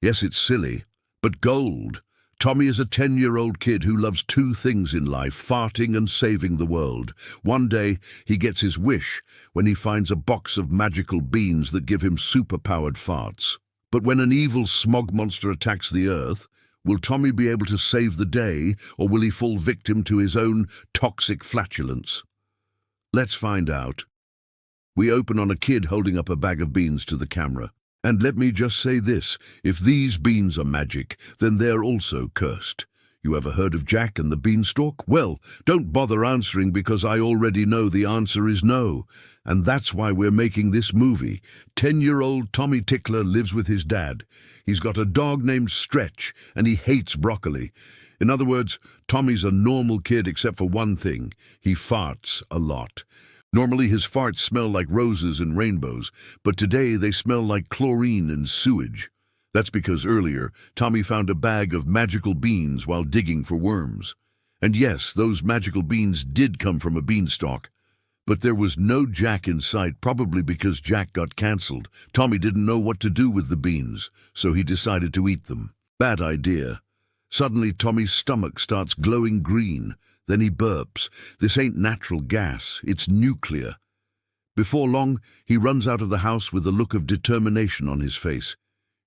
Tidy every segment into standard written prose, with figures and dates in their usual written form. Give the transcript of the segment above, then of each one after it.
Yes, it's silly, but gold. Tommy is a 10-year-old kid who loves two things in life, farting and saving the world. One day, he gets his wish when he finds a box of magical beans that give him super-powered farts. But when an evil smog monster attacks the Earth, will Tommy be able to save the day, or will he fall victim to his own toxic flatulence? Let's find out. We open on a kid holding up a bag of beans to the camera. And let me just say this, if these beans are magic, then they're also cursed. You ever heard of Jack and the Beanstalk? Well, don't bother answering because I already know the answer is no. And that's why we're making this movie. 10-year-old Tommy Tickler lives with his dad. He's got a dog named Stretch, and he hates broccoli. In other words, Tommy's a normal kid except for one thing. He farts a lot. Normally his farts smell like roses and rainbows, but today they smell like chlorine and sewage. That's because earlier, Tommy found a bag of magical beans while digging for worms. And yes, those magical beans did come from a beanstalk. But there was no Jack in sight, probably because Jack got cancelled. Tommy didn't know what to do with the beans, so he decided to eat them. Bad idea. Suddenly, Tommy's stomach starts glowing green. Then he burps. This ain't natural gas, it's nuclear. Before long, he runs out of the house with a look of determination on his face.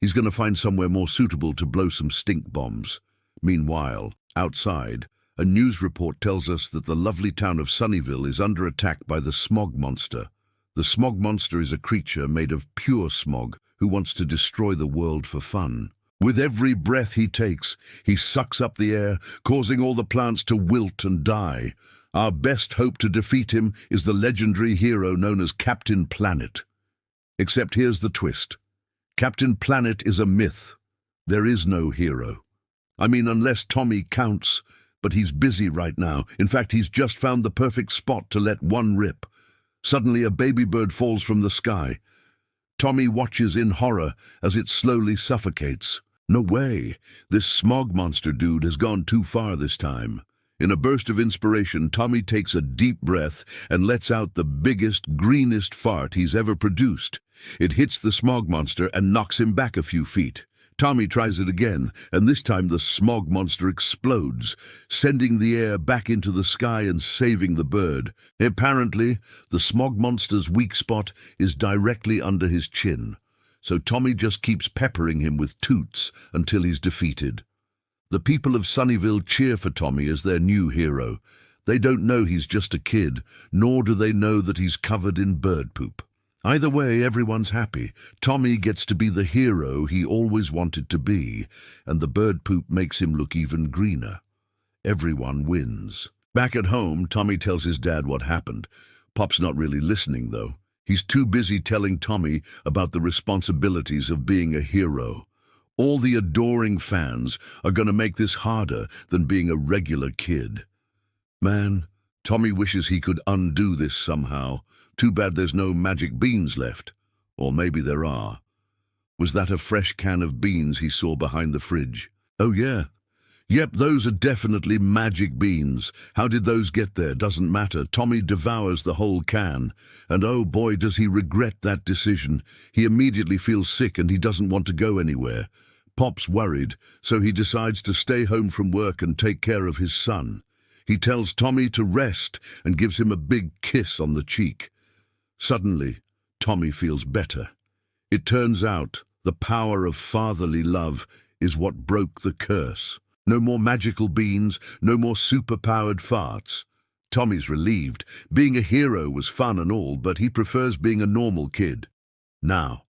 He's going to find somewhere more suitable to blow some stink bombs. Meanwhile, outside, a news report tells us that the lovely town of Sunnyvale is under attack by the smog monster. The smog monster is a creature made of pure smog who wants to destroy the world for fun. With every breath he takes, he sucks up the air, causing all the plants to wilt and die. Our best hope to defeat him is the legendary hero known as Captain Planet. Except here's the twist. Captain Planet is a myth. There is no hero. I mean, unless Tommy counts, but he's busy right now. In fact, he's just found the perfect spot to let one rip. Suddenly, a baby bird falls from the sky. Tommy watches in horror as it slowly suffocates. No way! This smog monster dude has gone too far this time. In a burst of inspiration, Tommy takes a deep breath and lets out the biggest, greenest fart he's ever produced. It hits the smog monster and knocks him back a few feet. Tommy tries it again, and this time the smog monster explodes, sending the air back into the sky and saving the bird. Apparently, the smog monster's weak spot is directly under his chin, so Tommy just keeps peppering him with toots until he's defeated. The people of Sunnyvale cheer for Tommy as their new hero. They don't know he's just a kid, nor do they know that he's covered in bird poop. Either way, everyone's happy. Tommy gets to be the hero he always wanted to be, and the bird poop makes him look even greener. Everyone wins. Back at home, Tommy tells his dad what happened. Pop's not really listening, though. He's too busy telling Tommy about the responsibilities of being a hero. All the adoring fans are going to make this harder than being a regular kid. Man, Tommy wishes he could undo this somehow. Too bad there's no magic beans left. Or maybe there are. Was that a fresh can of beans he saw behind the fridge? Oh yeah. Yep, those are definitely magic beans. How did those get there? Doesn't matter. Tommy devours the whole can. And oh boy, does he regret that decision. He immediately feels sick and he doesn't want to go anywhere. Pop's worried, so he decides to stay home from work and take care of his son. He tells Tommy to rest and gives him a big kiss on the cheek. Suddenly, Tommy feels better. It turns out the power of fatherly love is what broke the curse. No more magical beans, no more super-powered farts. Tommy's relieved. Being a hero was fun and all, but he prefers being a normal kid. Now.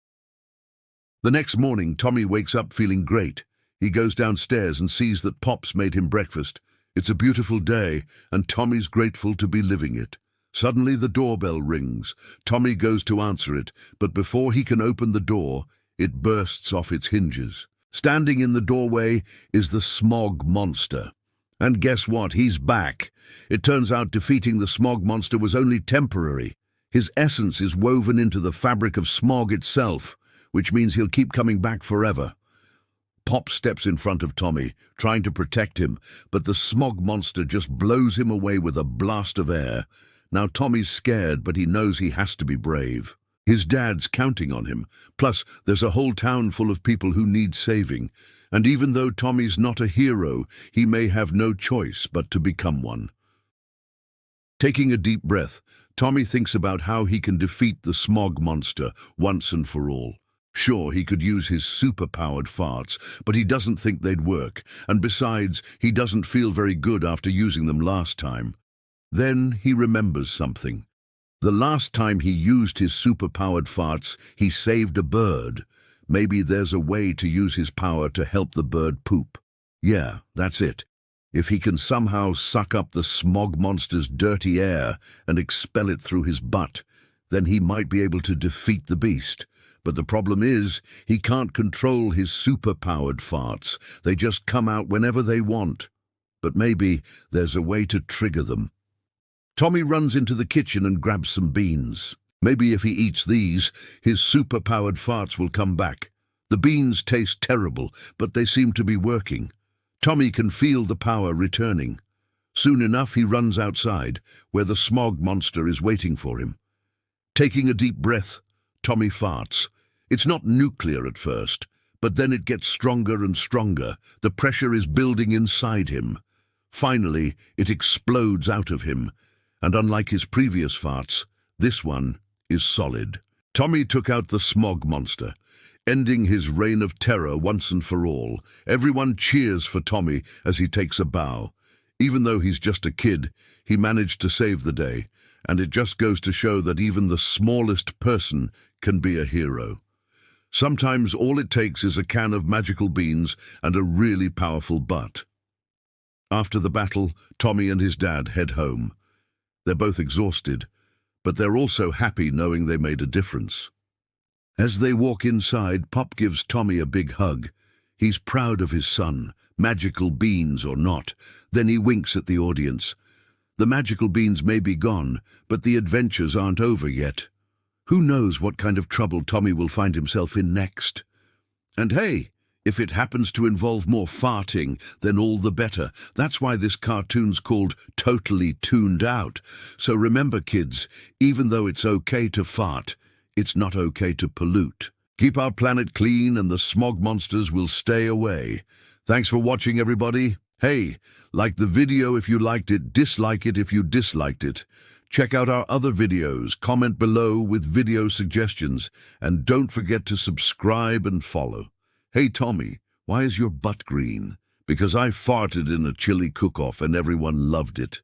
The next morning, Tommy wakes up feeling great. He goes downstairs and sees that Pop's made him breakfast. It's a beautiful day, and Tommy's grateful to be living it. Suddenly the doorbell rings. Tommy goes to answer it, but before he can open the door, it bursts off its hinges. Standing in the doorway is the smog monster. And guess what? He's back. It turns out defeating the smog monster was only temporary. His essence is woven into the fabric of smog itself, which means he'll keep coming back forever. Pop steps in front of Tommy, trying to protect him, but the smog monster just blows him away with a blast of air. Now Tommy's scared, but he knows he has to be brave. His dad's counting on him. Plus, there's a whole town full of people who need saving. And even though Tommy's not a hero, he may have no choice but to become one. Taking a deep breath, Tommy thinks about how he can defeat the smog monster once and for all. Sure, he could use his super-powered farts, but he doesn't think they'd work, and besides, he doesn't feel very good after using them last time. Then he remembers something. The last time he used his super-powered farts, he saved a bird. Maybe there's a way to use his power to help the bird poop. Yeah, that's it. If he can somehow suck up the smog monster's dirty air and expel it through his butt, then he might be able to defeat the beast. But the problem is, he can't control his super-powered farts. They just come out whenever they want. But maybe there's a way to trigger them. Tommy runs into the kitchen and grabs some beans. Maybe if he eats these, his super-powered farts will come back. The beans taste terrible, but they seem to be working. Tommy can feel the power returning. Soon enough, he runs outside, where the smog monster is waiting for him. Taking a deep breath, Tommy farts. It's not nuclear at first, but then it gets stronger and stronger. The pressure is building inside him. Finally, it explodes out of him, and unlike his previous farts, this one is solid. Tommy took out the smog monster, ending his reign of terror once and for all. Everyone cheers for Tommy as he takes a bow. Even though he's just a kid, he managed to save the day, and it just goes to show that even the smallest person can be a hero. Sometimes all it takes is a can of magical beans and a really powerful butt. After the battle, Tommy and his dad head home. They're both exhausted, but they're also happy knowing they made a difference. As they walk inside, Pop gives Tommy a big hug. He's proud of his son, magical beans or not. Then he winks at the audience. The magical beans may be gone, but the adventures aren't over yet. Who knows what kind of trouble Tommy will find himself in next? And hey, if it happens to involve more farting, then all the better. That's why this cartoon's called Totally Tuned Out. So remember, kids, even though it's okay to fart, it's not okay to pollute. Keep our planet clean and the smog monsters will stay away. Thanks for watching, everybody. Hey, like the video if you liked it, dislike it if you disliked it. Check out our other videos, comment below with video suggestions, and don't forget to subscribe and follow. Hey Tommy, why is your butt green? Because I farted in a chili cook-off and everyone loved it.